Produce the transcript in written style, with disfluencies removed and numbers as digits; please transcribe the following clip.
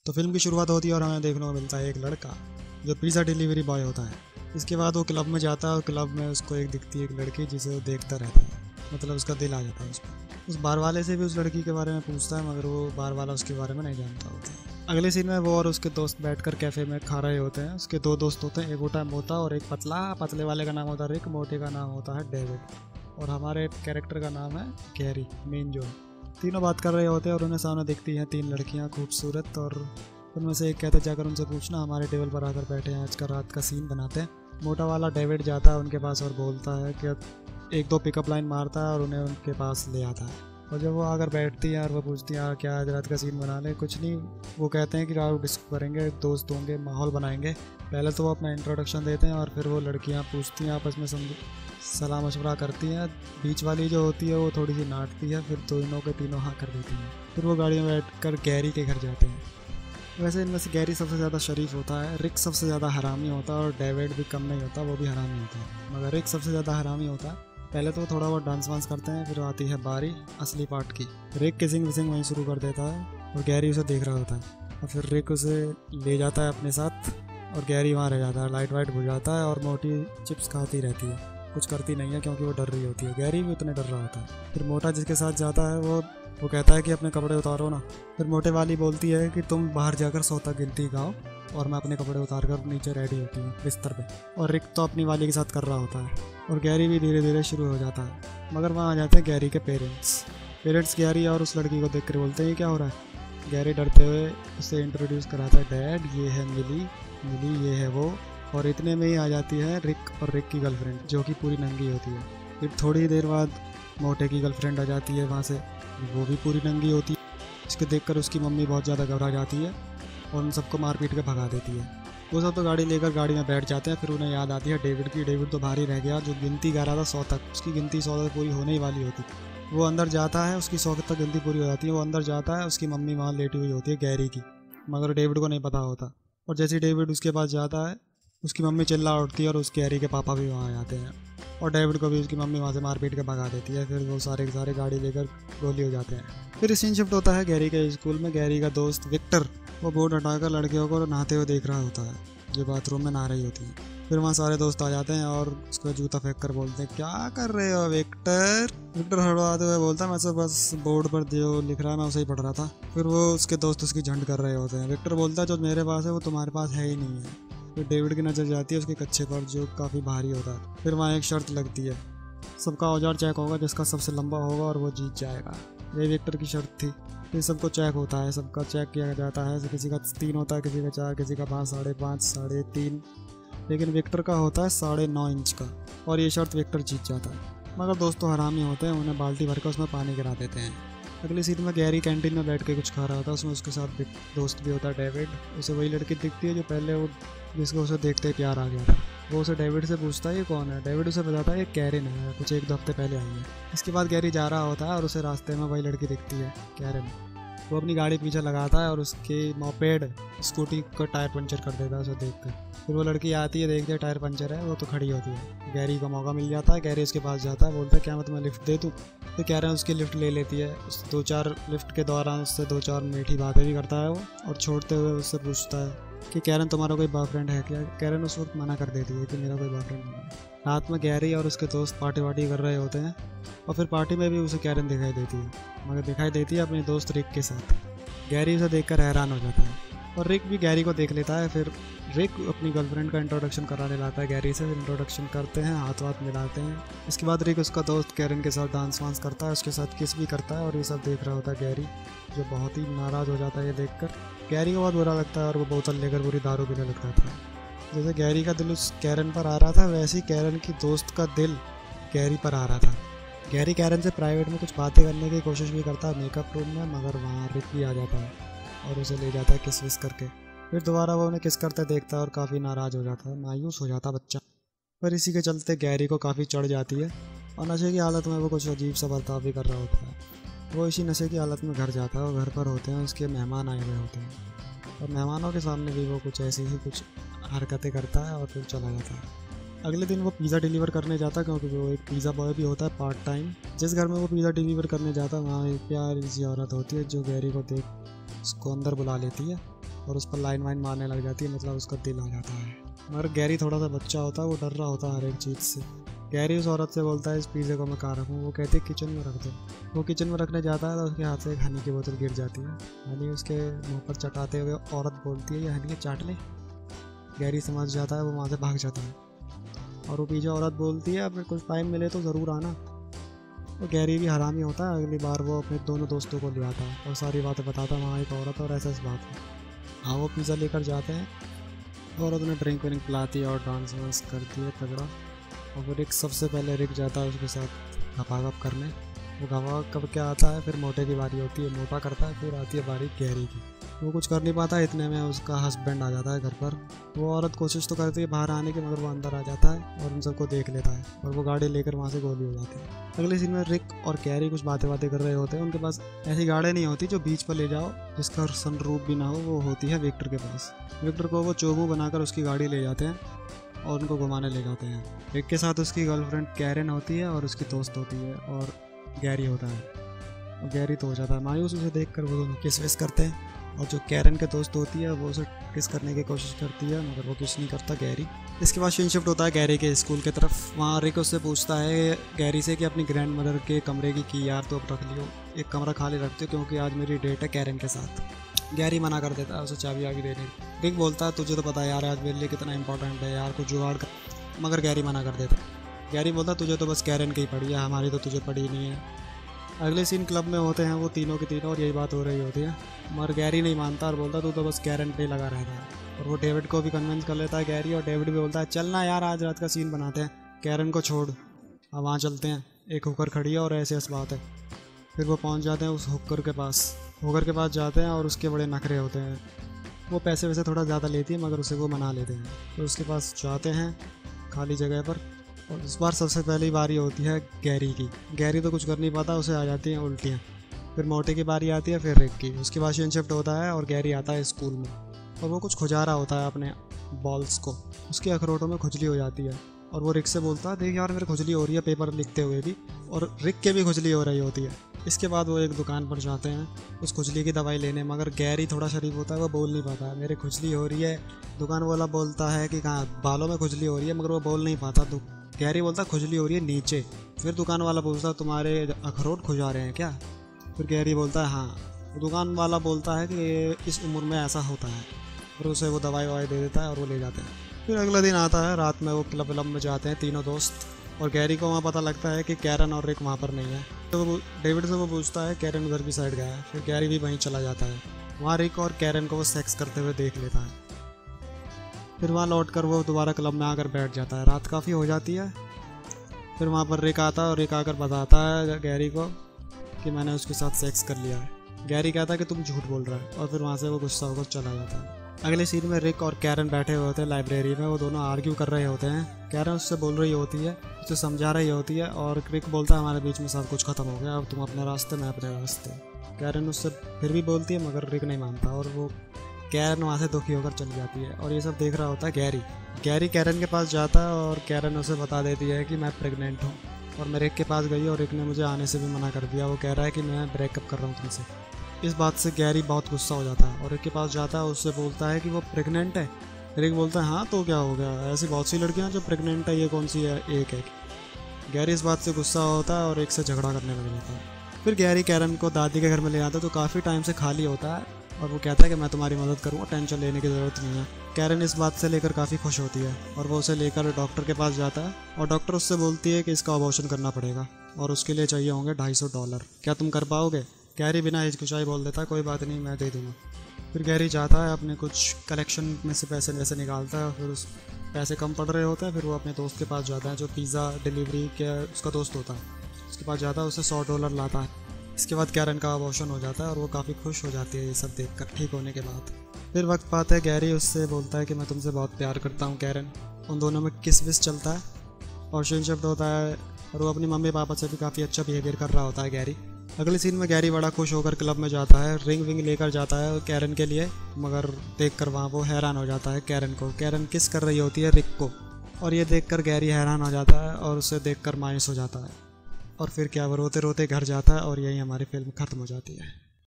तो फिल्म की शुरुआत होती है और हमें देखने को मिलता है एक लड़का जो पिज़्ज़ा डिलीवरी बॉय होता है। इसके बाद वो क्लब में जाता है और क्लब में उसको एक दिखती है एक लड़की जिसे वो देखता रहता है, मतलब उसका दिल आ जाता है उस पर। उस बार वाले से भी उस लड़की के बारे में पूछता है मगर वो बार वाला उसके बारे में नहीं जानता होता है। अगले सीन में वो और उसके दोस्त बैठकर कैफ़े में खा रहे होते हैं। उसके दो दोस्त होते हैं, एक होता है मोटा और एक पतला। पतले वाले का नाम होता है रिक, मोटे का नाम होता है डेविड और हमारे कैरेक्टर का नाम है गैरी, मेन जो है। तीनों बात कर रहे होते हैं और उन्हें सामने दिखती हैं तीन लड़कियां खूबसूरत और उनमें से एक कहते हैं जाकर उनसे पूछना हमारे टेबल पर आकर बैठे हैं, आज का रात का सीन बनाते हैं। मोटा वाला डेविड जाता है उनके पास और बोलता है कि एक दो पिकअप लाइन मारता है और उन्हें उनके पास ले आता है। और जब वो आकर बैठती हैं और वो पूछती हैं क्या आज रात का सीन बना लें, कुछ नहीं, वो कहते हैं कि रात डिस्को करेंगे, दोस्त होंगे, माहौल बनाएंगे। पहले तो वो अपना इंट्रोडक्शन देते हैं और फिर वो लड़कियां पूछती हैं आपस में सलाह मशवरा करती हैं। बीच वाली जो होती है वो थोड़ी सी नाटती है, फिर दोनों के तीनों हाँ कर देती हैं। फिर वो गाड़ी में बैठकर गैरी के घर जाते हैं। वैसे इनमें से गैरी सबसे ज़्यादा शरीफ होता है, रिक सबसे ज़्यादा हरामी होता है और डेविड भी कम नहीं होता, वो भी हरामी होता है, मगर रिक सबसे ज़्यादा हरामी होता है। पहले तो थोड़ा बहुत डांस वांस करते हैं, फिर आती है बारी असली पार्ट की। रिक किसिंग विसिंग वहीं शुरू कर देता है और गैरी उसे देख रहा होता है और फिर रिक उसे ले जाता है अपने साथ और गैरी वहाँ रह जाता है। लाइट वाइट बुझ जाता है और मोटी चिप्स खाती रहती है, कुछ करती नहीं है क्योंकि वो डर रही होती है। गैरी भी उतने डर रहा होता है। फिर मोटा जिसके साथ जाता है वो कहता है कि अपने कपड़े उतारो ना। फिर मोटे वाली बोलती है कि तुम बाहर जाकर 100 तक गिनती गाओ और मैं अपने कपड़े उतार कर नीचे रेडी होती हूँ बिस्तर पे। और रिक तो अपनी वाली के साथ कर रहा होता है और गैरी भी धीरे धीरे शुरू हो जाता है। मगर वहाँ आ जाते हैं गैरी के पेरेंट्स गैरी और उस लड़की को देख कर बोलते हैं क्या हो रहा है। गैरी डरते हुए उसे इंट्रोड्यूस कराता है, डैड ये है मिली ये है वो। और इतने में ही आ जाती है रिक और रिक की गर्लफ्रेंड जो कि पूरी नंगी होती है। फिर थोड़ी देर बाद मोटे की गर्लफ्रेंड आ जाती है वहाँ से, वो भी पूरी नंगी होती है। इसको देखकर उसकी मम्मी बहुत ज़्यादा घबरा जाती है और उन सबको मार पीट के भगा देती है। वो सब तो गाड़ी लेकर गाड़ी में बैठ जाते हैं। फिर उन्हें याद आती है डेविड की। डेविड तो भारी रह गया, जो गिनती गा रहा था 100 तक, उसकी गिनती 100 तक पूरी होने ही वाली होती। वो अंदर जाता है, उसकी 100 तक गिनती पूरी हो जाती है। वो अंदर जाता है, उसकी मम्मी वहाँ लेटी हुई होती है गैरी की, मगर डेविड को नहीं पता होता। और जैसे ही डेविड उसके पास जाता है उसकी मम्मी चिल्ला उठती है और उसके गैरी के पापा भी वहाँ आ जाते हैं और डेविड को भी उसकी मम्मी वहाँ से मार पीट के भगा देती है। फिर वो सारे के सारे गाड़ी लेकर गोली हो जाते हैं। फिर सीन शिफ्ट होता है गैरी के स्कूल में। गैरी का दोस्त विक्टर वो बोर्ड हटाकर लड़कियों को नहाते हुए देख रहा होता है जो बाथरूम में नहा रही होती है। फिर वहाँ सारे दोस्त आ जाते हैं और उसको जूता फेंक कर बोलते हैं क्या कर रहे हो विक्टर। विक्टर हड़बड़ाते हुए बोलता है मैं तो बस बोर्ड पर जो लिख रहा है मैं उसे ही पढ़ रहा था। फिर वो उसके दोस्त उसकी झंड कर रहे होते हैं। विक्टर बोलता है जो मेरे पास है वो तुम्हारे पास है ही नहीं है। फिर डेविड की नज़र जाती है उसके कच्चे पर जो काफ़ी भारी होता है। फिर वहाँ एक शर्त लगती है, सबका औजार चेक होगा, जिसका सबसे लंबा होगा और वो जीत जाएगा। ये विक्टर की शर्त थी। फिर सबको चेक होता है, सबका चेक किया जाता है। किसी का 3 होता है, किसी का 4, किसी का 5, 5.5, 3.5, लेकिन विक्टर का होता है 9.5 इंच का और ये शर्त विक्टर जीत जाता है। मगर दोस्तों हरामी होते हैं, उन्हें बाल्टी भर कर उसमें पानी गिरा देते हैं। अगली सीट में गैरी कैंटीन में बैठ के कुछ खा रहा था, उसमें उसके साथ दोस्त भी होता है डेविड। उसे वही लड़की दिखती है जो पहले वो जिसको उसे देखते ही प्यार आ गया था। वो उसे डेविड से पूछता है ये कौन है। डेविड उसे बताता है ये कैरिन है, कुछ 1-2 हफ्ते पहले आई है। इसके बाद गैरी जा रहा होता है और उसे रास्ते में वही लड़की दिखती है कैरिन। वो अपनी गाड़ी पीछे लगाता है और उसके मोपेड स्कूटी का टायर पंचर कर देता है उसे देखकर। फिर वो लड़की आती है, देखते टायर पंचर है, वो तो खड़ी होती है। गैरी को मौका मिल जाता है, गैरी उसके पास जाता है, बोलता है क्या मैं तुम्हें लिफ्ट दे दूँ। तो कैरिन उसकी लिफ्ट ले लेती है। उस 2-4 लिफ्ट के दौरान उससे 2-4 मीठी बातें भी करता है वो, और छोड़ते हुए उससे पूछता है कि कैरन तुम्हारा कोई बॉयफ्रेंड है क्या। कैरन उस वक्त मना कर देती है कि मेरा कोई बॉयफ्रेंड नहीं है। रात में गैरी और उसके दोस्त पार्टी वार्टी कर रहे होते हैं और फिर पार्टी में भी उसे कैरन दिखाई देती है, मगर दिखाई देती है अपने दोस्त रिक के साथ। गैरी उसे देखकर हैरान हो जाता है और रिक भी गैरी को देख लेता है। फिर रिक अपनी गर्लफ्रेंड का इंट्रोडक्शन कराने लाता है गैरी से। इंट्रोडक्शन करते हैं, हाथ वाथ मिलाते हैं। इसके बाद रिक उसका दोस्त कैरन के साथ डांस वांस करता है, उसके साथ किस भी करता है और ये सब देख रहा होता है गैरी, जो बहुत ही नाराज़ हो जाता है ये देखकर। गैरी को बहुत बुरा लगता है और वो बोतल लेकर पूरी दारू पीने लगता था। जैसे गैरी का दिल उस कैरन पर आ रहा था, वैसे ही कैरन की दोस्त का दिल गैरी पर आ रहा था। गैरी कैरन से प्राइवेट में कुछ बातें करने की कोशिश भी करता है मेकअप रूम में, मगर वहाँ रिक भी आ जाता है और उसे ले जाता है किस विस करके। फिर दोबारा वो उन्हें किस करते देखता है और काफ़ी नाराज़ हो जाता है, मायूस हो जाता बच्चा। पर इसी के चलते गैरी को काफ़ी चढ़ जाती है और नशे की हालत में वो कुछ अजीब सा बर्ताव भी कर रहा होता है। वो इसी नशे की हालत में घर जाता है और घर पर होते हैं उसके मेहमान आए हुए होते हैं और मेहमानों के सामने भी वो कुछ ऐसी ही कुछ हरकतें करता है और फिर चला जाता है। अगले दिन वो पिज़्ज़ा डिलीवर करने जाता है, क्योंकि वो एक पिज़्ज़ा बॉय भी होता है पार्ट टाइम। जिस घर में वो पिज़्ज़ा डिलीवर करने जाता है वहाँ एक प्यारी सी औरत होती है जो गैरी को देख उसको अंदर बुला लेती है और उस पर लाइन वाइन मारने लग जाती है, मतलब उसका दिल आ जाता है। मगर गैरी थोड़ा सा बच्चा होता है, वो डर रहा होता है हर एक चीज़ से। गैरी उस औरत से बोलता है इस पिज़्ज़े को मैं कहाँ रखूँ, वो कहती है किचन में रख दो। वो किचन में रखने जाता है तो उसके हाथ से एक हनी की बोतल गिर जाती है। हनी उसके मुंह पर चटाते हुए औरत बोलती है ये हनी चाट ले। गैरी समझ जाता है, वो वहाँ से भाग जाता है और वो पीछे औरत बोलती है अगर कुछ टाइम मिले तो ज़रूर आना। तो गैरी भी हरामी होता है, अगली बार वो अपने दोनों दोस्तों को ले आता है और सारी बातें बताता है, वहाँ एक औरत और ऐसा इस बात है। हाँ, वो पिज़्ज़ा लेकर जाते हैं, औरत उन्हें ड्रिंक व्रिंक पिलाती है और डांस वांस करती है तगड़ा। और वो रिक सबसे पहले रिक जाता है उसके साथ घपाघप करने। वो घपाघप कब क्या आता है, फिर मोटे की बारी होती है, मोटा करता है, फिर आती है बारी गैरी की। वो कुछ कर नहीं पाता, इतने में उसका हस्बैंड आ जाता है घर पर। वो औरत कोशिश तो करती है बाहर आने की, मगर वो अंदर आ जाता है और उन सबको देख लेता है और वो गाड़ी लेकर वहाँ से गोली हो जाती है। अगले सीन में रिक और गैरी कुछ बातें कर रहे होते हैं। उनके पास ऐसी गाड़ी नहीं होती जो बीच पर ले जाओ, जिसका सनरूफ भी ना हो, वो होती है विक्टर के पास। विक्टर को वो चोमू बनाकर उसकी गाड़ी ले जाते हैं और उनको घुमाने ले जाते हैं। रिक के साथ उसकी गर्लफ्रेंड कैरन होती है और उसकी दोस्त होती है और गैरी होता है। और गैरी तो हो जाता है मायूस, उसे देखकर वो दोनों किस विस करते हैं और जो कैरन के दोस्त होती है वो उसे किस करने की कोशिश करती है, मगर वो किस नहीं करता गैरी। इसके बाद सीन शिफ्ट होता है गैरी के स्कूल की तरफ। वहाँ रिक उससे पूछता है गैरी से कि अपनी ग्रैंड मदर के कमरे की यार तो अब रख लियो, एक कमरा खाली रखते हो क्योंकि आज मेरी डेट है कैरन के साथ। गैरी मना कर देता है उसे चाबी आगे देने। रिक बोलता है तुझे तो पता है यार आज मेरे लिए कितना इंपॉर्टेंट है यार, कुछ जुगाड़ कर, मगर गैरी मना कर देता। गैरी बोलता तुझे तो बस कैरन की ही पड़ी है, हमारी तो तुझे पड़ी ही नहीं है। अगले सीन क्लब में होते हैं वो तीनों के तीनों और यही बात हो रही होती है, मगर गैरी नहीं मानता और बोलता तू तो बस कैरन पे ही लगा रहता है। और वो डेविड को भी कन्विंस कर लेता है गैरी, और डेविड भी बोलता है चलना यार आज रात का सीन बनाते हैं, कैरन को छोड़ अब वहाँ चलते हैं। एक हुकर खड़ी है और ऐसे ऐसी बात है। फिर वो पहुँच जाते हैं उस हुकर के पास जाते हैं और उसके बड़े नखरे होते हैं। वो पैसे वैसे थोड़ा ज़्यादा लेती है मगर उसे वो मना लेते हैं। तो उसके पास जाते हैं खाली जगह पर और इस बार सबसे पहली बारी होती है गैरी की। गैरी तो कुछ कर नहीं पाता, उसे आ जाती हैं उल्टियाँ। फिर मोटे की बारी आती है, फिर रिक की। उसके बाद सीन शिफ्ट होता है और गैरी आता है स्कूल में और वो कुछ खुजा रहा होता है अपने बॉल्स को। उसके अखरोटों में खुजली हो जाती है और वो रिक से बोलता है देख यार मेरे खुजली हो रही है पेपर लिखते हुए भी, और रिक के भी खुजली हो रही होती है। इसके बाद वो एक दुकान पर जाते हैं उस खुजली की दवाई लेने, मगर गैरी थोड़ा शरीफ होता है, वो बोल नहीं पाता मेरे खुजली हो रही है। दुकान वाला बोलता है कि कहाँ बालों में खुजली हो रही है, मगर वो बोल नहीं पाता। गैरी बोलता खुजली हो रही है नीचे। फिर दुकान वाला पूछता तुम्हारे अखरोट खुजा रहे हैं क्या? फिर गैरी बोलता है हाँ। दुकान वाला बोलता है कि इस उम्र में ऐसा होता है, फिर उसे वो दवाई ववाई दे देता है और वो ले जाते हैं। फिर अगला दिन आता है, रात में वो क्लब में जाते हैं तीनों दोस्त, और गैरी को वहाँ पता लगता है कि कैरन और रिक वहाँ पर नहीं है। तो वो डेविड से वो पूछता है कैरन उधर की साइड गया है। फिर गैरी भी वहीं चला जाता है। वहाँ रिक और कैरन को वो सेक्स करते हुए देख लेता है। फिर वहाँ लौटकर वो दोबारा क्लब में आकर बैठ जाता है। रात काफ़ी हो जाती है। फिर वहाँ पर रिक आता है और रिक आकर बताता है गैरी को कि मैंने उसके साथ सेक्स कर लिया है। गैरी कहता है कि तुम झूठ बोल रहा है, और फिर वहाँ से वो गुस्सा होकर चला जाता है। अगले सीन में रिक और कैरन बैठे हुए होते हैं लाइब्रेरी में। वो दोनों आर्ग्यू कर रहे होते हैं। कैरन उससे बोल रही होती है, उसे समझा रही होती है, और रिक बोलता है हमारे बीच में सब कुछ खत्म हो गया, अब तुम अपने रास्ते मैं अपने रास्ते। कैरन उससे फिर भी बोलती है मगर रिक नहीं मानता, और वो कैरन वहाँ से दुखी होकर चली जाती है। और ये सब देख रहा होता है गैरी कैरन के पास जाता है और कैरन उसे बता देती है कि मैं प्रेग्नेंट हूँ। और मैं रिक के पास गई और रिक ने मुझे आने से भी मना कर दिया। वो कह रहा है कि मैं ब्रेकअप कर रहा हूँ तुमसे। इस बात से गैरी बहुत गुस्सा हो जाता है और रिक के पास जाता है, उससे बोलता है कि वो प्रेग्नेंट है। रिक बोलता है हाँ तो क्या हो गया, ऐसी बहुत सी लड़कियाँ जो प्रेग्नेंट है, ये कौन सी है, एक है। गैरी इस बात से गुस्सा होता है और रिक से झगड़ा करने लग जाता है। फिर गैरी कैरन को दादी के घर में ले आता है जो काफ़ी टाइम से खाली होता है, और वो कहता है कि मैं तुम्हारी मदद करूँगा, टेंशन लेने की ज़रूरत नहीं है। कैरन इस बात से लेकर काफ़ी खुश होती है और वो उसे लेकर डॉक्टर के पास जाता है, और डॉक्टर उससे बोलती है कि इसका अबॉर्शन करना पड़ेगा और उसके लिए चाहिए होंगे $250। क्या तुम कर पाओगे? गैरी बिना हिचकिचाई बोल देता है कोई बात नहीं मैं दे दूँगा। फिर गैरी जाता है अपने कुछ कलेक्शन में से पैसे वैसे निकालता है, फिर उस पैसे कम पड़ रहे होते हैं। फिर वो अपने दोस्त के पास जाता है जो पिज़्ज़ा डिलीवरी के उसका दोस्त होता है, उसके पास जाता है, उसे $100 लाता है। इसके बाद कैरन का अबॉर्शन हो जाता है और वो काफ़ी खुश हो जाती है ये सब देखकर ठीक होने के बाद। फिर वक्त पाता है गैरी उससे बोलता है कि मैं तुमसे बहुत प्यार करता हूँ कैरन। उन दोनों में किस विस चलता है और सीन शिफ्ट होता है, और वो अपनी मम्मी पापा से भी काफ़ी अच्छा बिहेवियर कर रहा होता है गैरी। अगले सीन में गैरी बड़ा खुश होकर क्लब में जाता है, रिंग विंग लेकर जाता है कैरन के लिए, मगर देखकर वहाँ वो हैरान हो जाता है कैरन को। कैरन किस कर रही होती है रिक को, और ये देखकर गैरी हैरान हो जाता है और उसे देखकर मायूस हो जाता है। और फिर क्या वो रोते रोते घर जाता है और यही हमारी फिल्म ख़त्म हो जाती है।